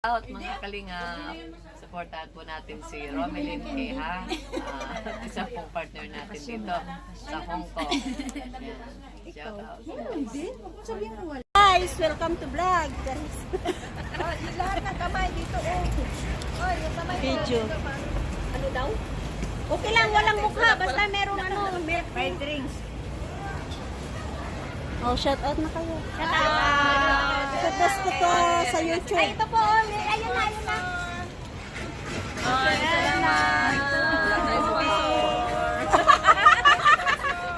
Out mga kalinga, supportahan po natin si Romelyn K. Ha? Isa pong partner natin dito sa Hong Kong. Shout out. Guys, welcome to vlog. Lahat ng kamay dito, oh. Yung kamay Video. Ano daw? Okay lang, walang mukha. Basta merong milk. Fried drinks. Oh, shout out na kayo. Shout out. Post ko to sa YouTube. Ay, ito po, ayun na, ayun na.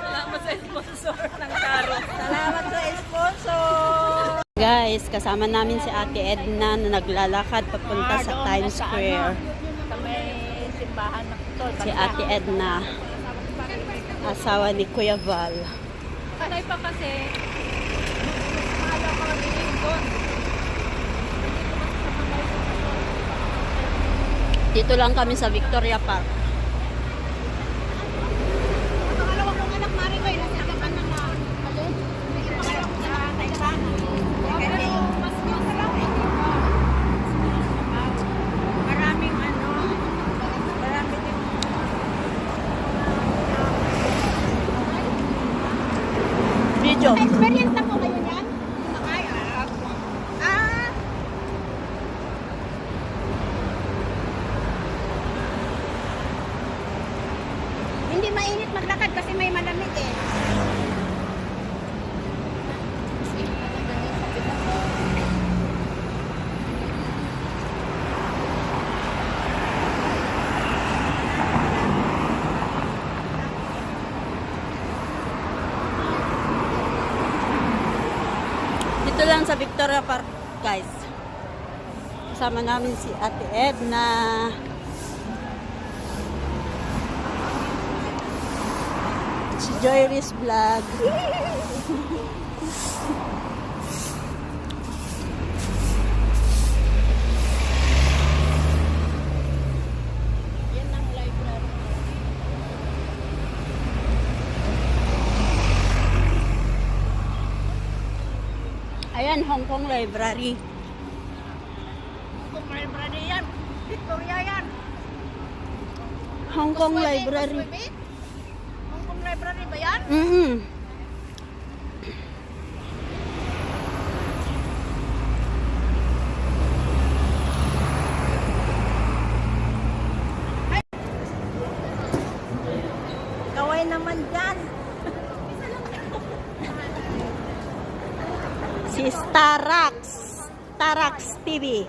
Salamat sa sponsor ng Karo. Salamat sa sponsor. Guys, kasama namin si Ate Edna na naglalakad papunta sa Times Square. Sa may simbahan ng tol. Si Ate Edna, asawa ni Kuya Val. Kanay pa kasi, mahalaw ka rin doon. Dito lang kami sa Victoria Park. Pangalawa kong anak, Maribay, nasa kanan na, alin? Sa Taiwan. Kasi, mas masarap eh. Maraming marami din. Video. Experience na po kayo yan? Ay, hindi mainit maglakad kasi may malamig eh. Dito lang sa Victoria Park, guys. Kasama namin si Ate Edna. Si Joyris Vlog. Yan ang library. Ayan, Hong Kong Library. Kung library yan, Victoria yan. Hong Kong Library. Hong Kong Library ba yan? Kaway naman dyan. Si Starax. Starax TV.